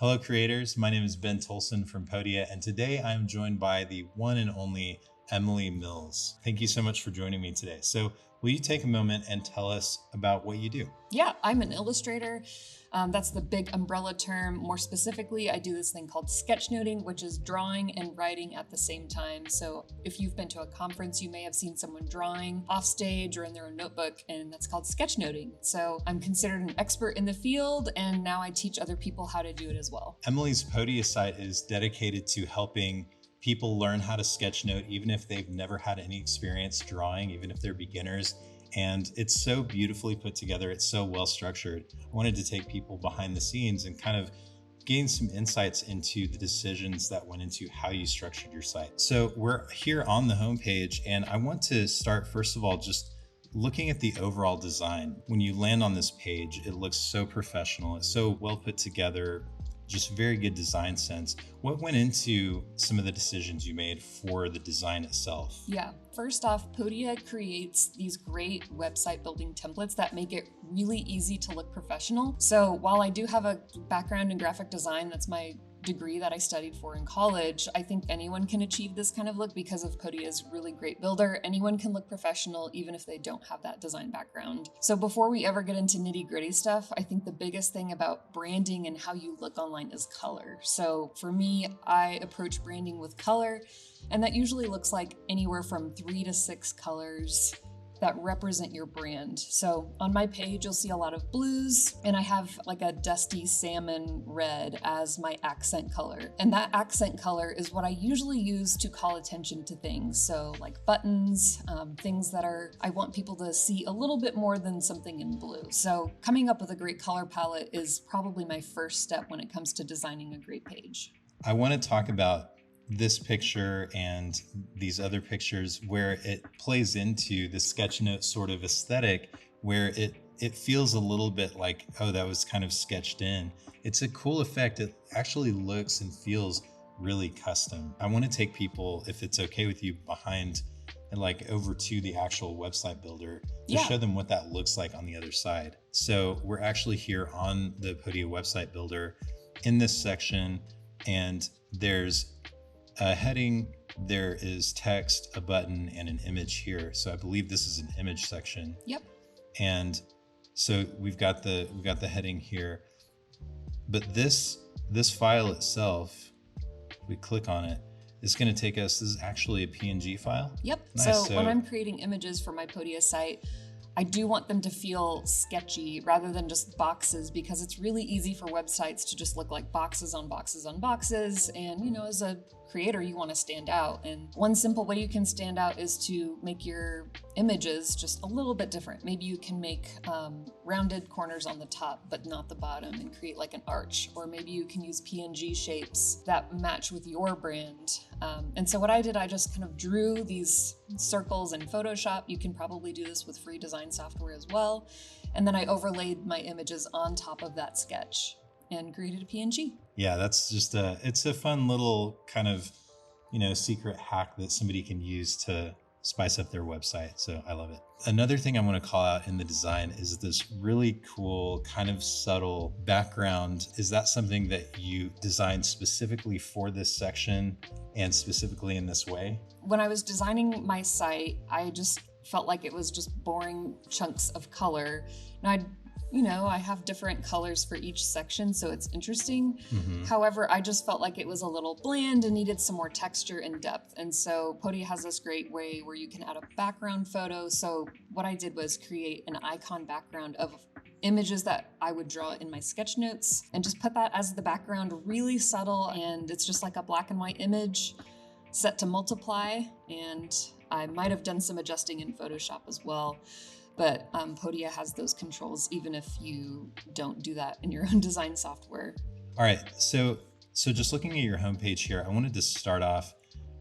Hello, creators. My name is Ben Tolson from Podia, and today I'm joined by the one and only Emily Mills. Thank you so much for joining me today. So, will you take a moment and tell us about what you do? Yeah, I'm an illustrator. That's the big umbrella term. More specifically, I do this thing called sketchnoting, which is drawing and writing at the same time. So if you've been to a conference, you may have seen someone drawing off stage or in their own notebook, and that's called sketchnoting. So I'm considered an expert in the field, and now I teach other people how to do it as well. Emily's Podia site is dedicated to helping people learn how to sketchnote, even if they've never had any experience drawing, even if they're beginners. And it's so beautifully put together. It's so well structured. I wanted to take people behind the scenes and kind of gain some insights into the decisions that went into how you structured your site. So we're here on the homepage, and I want to start, first of all, just looking at the overall design. When you land on this page, it looks so professional. It's so well put together, just very good design sense. What went into some of the decisions you made for the design itself? Yeah, first off, Podia creates these great website building templates that make it really easy to look professional. So while I do have a background in graphic design, that's my degree that I studied for in college, I think anyone can achieve this kind of look because of Podia's really great builder. Anyone can look professional even if they don't have that design background. So before we ever get into nitty-gritty stuff, I think the biggest thing about branding and how you look online is color. So for me, I approach branding with color, and that usually looks like anywhere from 3 to 6 colors that represent your brand. So on my page, you'll see a lot of blues, and I have like a dusty salmon red as my accent color. And that accent color is what I usually use to call attention to things. So like buttons, things that I want people to see a little bit more than something in blue. So coming up with a great color palette is probably my first step when it comes to designing a great page. I want to talk about this picture and these other pictures where it plays into the sketchnote sort of aesthetic, where it feels a little bit like, oh, that was kind of sketched in. It's a cool effect. It actually looks and feels really custom. I want to take people, if it's okay with you, behind and like over to the actual website builder to show them what that looks like on the other side. So we're actually here on the Podia website builder in this section, and there's a heading, there is text, a button, and an image here. So I believe this is an image section. Yep. And so we've got the heading here. But this file itself, we click on it, it's going to take us, this is actually a PNG file. Yep. Nice. So when I'm creating images for my Podia site, I do want them to feel sketchy rather than just boxes, because it's really easy for websites to just look like boxes on boxes on boxes. And, you know, as a creator, you want to stand out. And one simple way you can stand out is to make your images just a little bit different. Maybe you can make rounded corners on the top, but not the bottom, and create like an arch. Or maybe you can use PNG shapes that match with your brand. And so what I did, I just kind of drew these circles in Photoshop. You can probably do this with free design software as well. And then I overlaid my images on top of that sketch and created a PNG. Yeah, that's just it's a fun little kind of, secret hack that somebody can use to spice up their website. So I love it. Another thing I want to call out in the design is this really cool kind of subtle background. Is that something that you designed specifically for this section and specifically in this way? When I was designing my site, I just felt like it was just boring chunks of color. And I have different colors for each section, so it's interesting. Mm-hmm. However, I just felt like it was a little bland and needed some more texture and depth. And so Podia has this great way where you can add a background photo. So what I did was create an icon background of images that I would draw in my sketch notes and just put that as the background, really subtle. And it's just like a black and white image set to multiply. And I might have done some adjusting in Photoshop as well. But Podia has those controls even if you don't do that in your own design software. All right, so just looking at your homepage here, I wanted to start off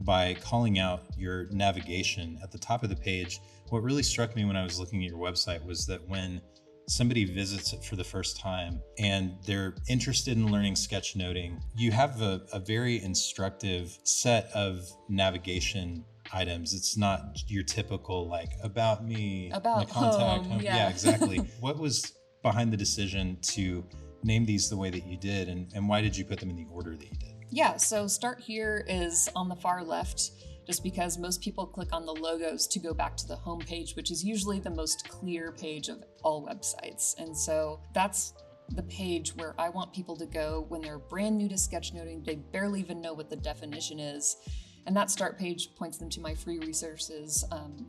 by calling out your navigation at the top of the page. What really struck me when I was looking at your website was that when somebody visits it for the first time and they're interested in learning sketchnoting, you have a very instructive set of navigation items. It's not your typical like about me, about my contact, home. Yeah, exactly. What was behind the decision to name these the way that you did, and why did you put them in the order that you did? Yeah, so Start Here is on the far left, just because most people click on the logos to go back to the home page, which is usually the most clear page of all websites. And so that's the page where I want people to go when they're brand new to sketchnoting. They barely even know what the definition is. And that start page points them to my free resources,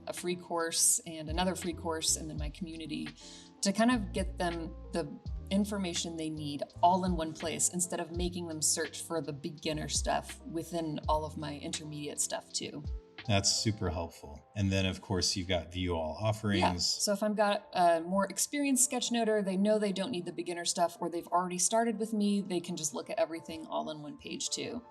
a free course and another free course, and then my community, to kind of get them the information they need all in one place instead of making them search for the beginner stuff within all of my intermediate stuff too. That's super helpful. And then, of course, you've got view all offerings. Yeah. So if I've got a more experienced sketchnoter, they know they don't need the beginner stuff, or they've already started with me, they can just look at everything all in one page too.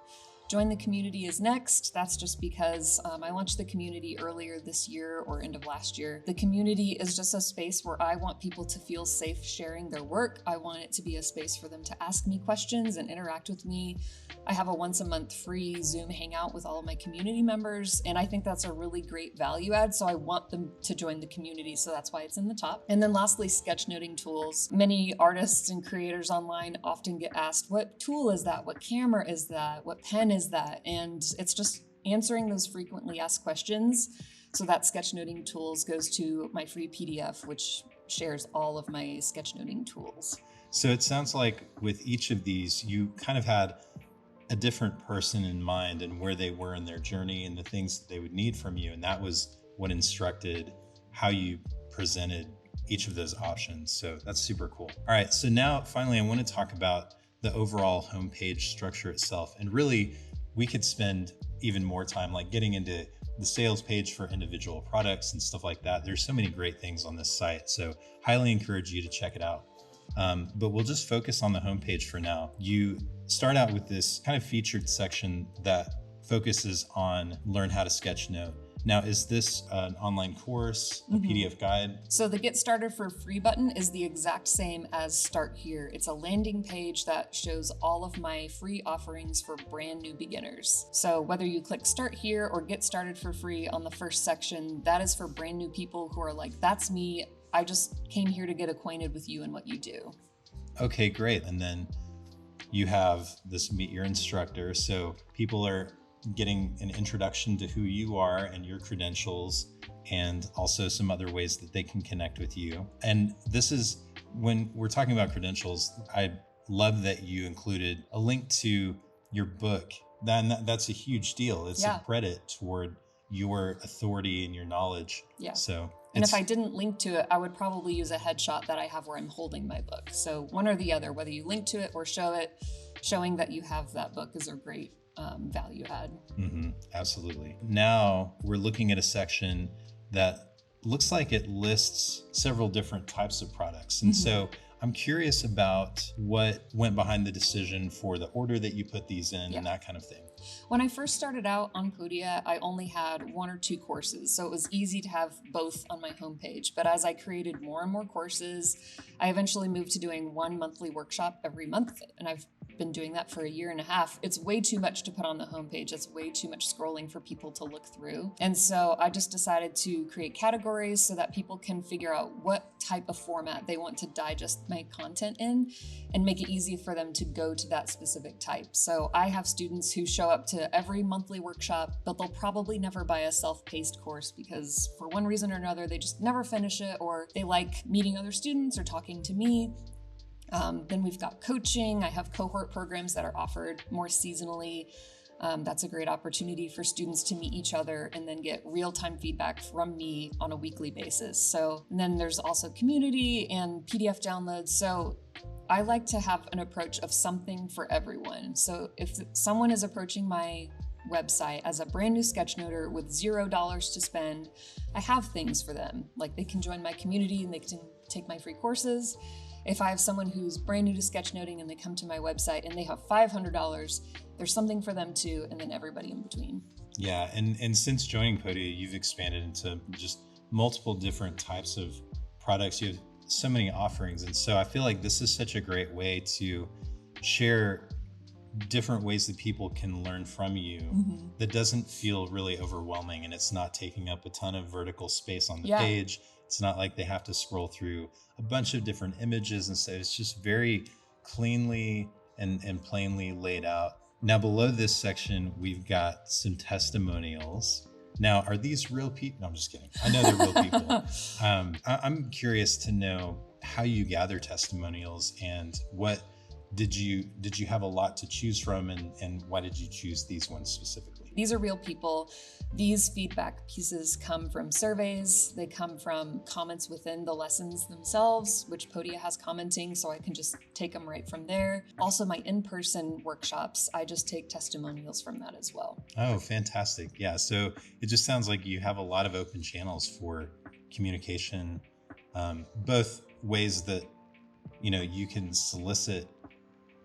Join the community is next. That's just because I launched the community earlier this year or end of last year. The community is just a space where I want people to feel safe sharing their work. I want it to be a space for them to ask me questions and interact with me. I have a once a month free Zoom hangout with all of my community members, and I think that's a really great value add. So I want them to join the community. So that's why it's in the top. And then lastly, sketchnoting tools. Many artists and creators online often get asked, what tool is that? What camera is that? What pen is that? And it's just answering those frequently asked questions. So that sketchnoting tools goes to my free PDF, which shares all of my sketchnoting tools. So it sounds like with each of these, you kind of had a different person in mind and where they were in their journey and the things that they would need from you. And that was what instructed how you presented each of those options. So that's super cool. All right. So now finally, I want to talk about the overall homepage structure itself. And really, we could spend even more time like getting into the sales page for individual products and stuff like that. There's so many great things on this site. So highly encourage you to check it out. But we'll just focus on the homepage for now. You start out with this kind of featured section that focuses on learn how to sketchnote. Now, is this an online course, a PDF guide? So the Get Started for Free button is the exact same as Start Here. It's a landing page that shows all of my free offerings for brand new beginners. So whether you click Start Here or Get Started for Free on the first section, that is for brand new people who are like, that's me. I just came here to get acquainted with you and what you do. Okay, great. And then you have this Meet Your Instructor. So people are getting an introduction to who you are and your credentials, and also some other ways that they can connect with you. And this is when we're talking about credentials, I love that you included a link to your book. That's a huge deal. It's a credit toward your authority and your knowledge. Yeah. So and if I didn't link to it, I would probably use a headshot that I have where I'm holding my book. So one or the other, whether you link to it or show it, showing that you have that book is a great value add. Absolutely. Now we're looking at a section that looks like it lists several different types of products. And so I'm curious about what went behind the decision for the order that you put these in and that kind of thing. When I first started out on Podia, I only had 1 or 2 courses, so it was easy to have both on my homepage. But as I created more and more courses, I eventually moved to doing 1 monthly workshop every month, and I've been doing that for a year and a half. It's way too much to put on the homepage. It's way too much scrolling for people to look through. And so I just decided to create categories so that people can figure out what type of format they want to digest my content in and make it easy for them to go to that specific type. So I have students who show up to every monthly workshop, but they'll probably never buy a self-paced course because for one reason or another, they just never finish it, or they like meeting other students or talking to me. Then we've got coaching. I have cohort programs that are offered more seasonally. That's a great opportunity for students to meet each other and then get real-time feedback from me on a weekly basis. So, and then there's also community and PDF downloads. So I like to have an approach of something for everyone. So if someone is approaching my website as a brand new sketchnoter with $0 to spend, I have things for them. Like they can join my community and they can take my free courses. If I have someone who's brand new to sketchnoting and they come to my website and they have $500, there's something for them too, and then everybody in between. Yeah, and since joining Podia, you've expanded into just multiple different types of products. You have so many offerings, and so I feel like this is such a great way to share different ways that people can learn from you that doesn't feel really overwhelming, and it's not taking up a ton of vertical space on the page. It's not like they have to scroll through a bunch of different images, and so it's just very cleanly and plainly laid out. Now below this section, we've got some testimonials. Now, are these real people? No, I'm just kidding. I know they're real people. I'm curious to know how you gather testimonials, and what did you have a lot to choose from, and why did you choose these ones specifically? These are real people. These feedback pieces come from surveys. They come from comments within the lessons themselves, which Podia has commenting, so I can just take them right from there. Also, my in-person workshops, I just take testimonials from that as well. Oh, fantastic. Yeah. So it just sounds like you have a lot of open channels for communication, both ways that, you can solicit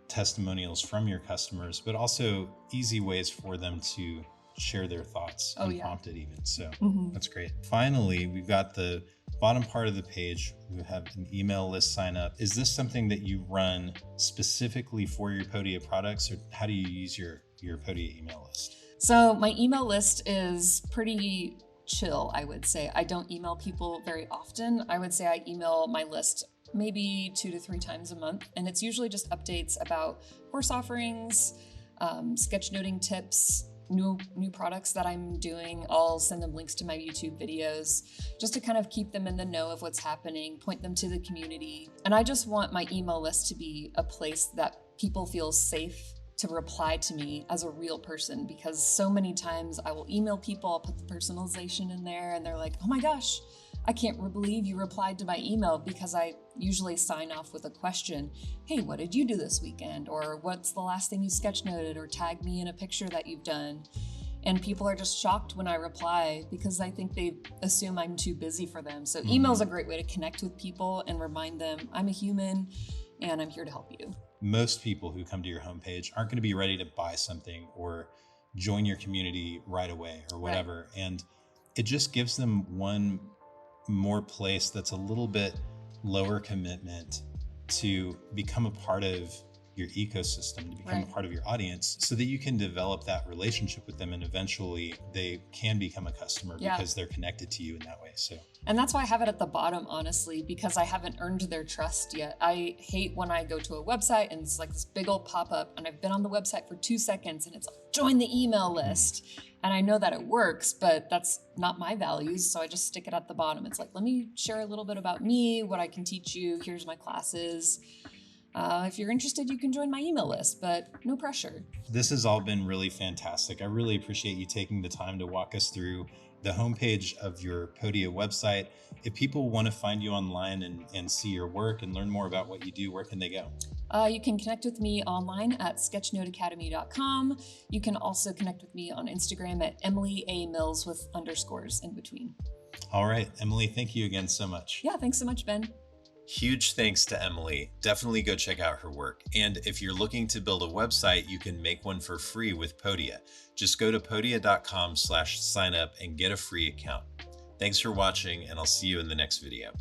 testimonials from your customers, but also easy ways for them to share their thoughts unprompted even. So that's great. Finally, we've got the bottom part of the page. We have an email list sign up. Is this something that you run specifically for your Podia products, or how do you use your Podia email list? So my email list is pretty chill, I would say. I don't email people very often. I would say I email my list maybe 2 to 3 times a month. And it's usually just updates about course offerings, sketchnoting tips, new products that I'm doing. I'll send them links to my YouTube videos just to kind of keep them in the know of what's happening, point them to the community. And I just want my email list to be a place that people feel safe to reply to me as a real person, because so many times I will email people, I'll put the personalization in there, and they're like, oh my gosh, I can't believe you replied to my email, because I usually sign off with a question. Hey, what did you do this weekend? Or what's the last thing you sketchnoted? Or tag me in a picture that you've done. And people are just shocked when I reply, because I think they assume I'm too busy for them. So email's a great way to connect with people and remind them I'm a human and I'm here to help you. Most people who come to your homepage aren't going to be ready to buy something or join your community right away or whatever. Right. And it just gives them one more place that's a little bit lower commitment to become a part of your ecosystem, to become a part of your audience, so that you can develop that relationship with them, and eventually they can become a customer because they're connected to you in that way. So, and that's why I have it at the bottom, honestly, because I haven't earned their trust yet. I hate when I go to a website and it's like this big old pop-up and I've been on the website for 2 seconds and it's like, join the email list. And I know that it works, but that's not my values. So I just stick it at the bottom. It's like, let me share a little bit about me, what I can teach you. Here's my classes. If you're interested, you can join my email list, but no pressure. This has all been really fantastic. I really appreciate you taking the time to walk us through the homepage of your Podia website. If people want to find you online and see your work and learn more about what you do, where can they go? You can connect with me online at sketchnoteacademy.com. You can also connect with me on Instagram at Emily A. Mills with underscores in between. All right, Emily, thank you again so much. Yeah, thanks so much, Ben. Huge thanks to Emily. Definitely go check out her work. And if you're looking to build a website, you can make one for free with Podia. Just go to podia.com/signup and get a free account. Thanks for watching, and I'll see you in the next video.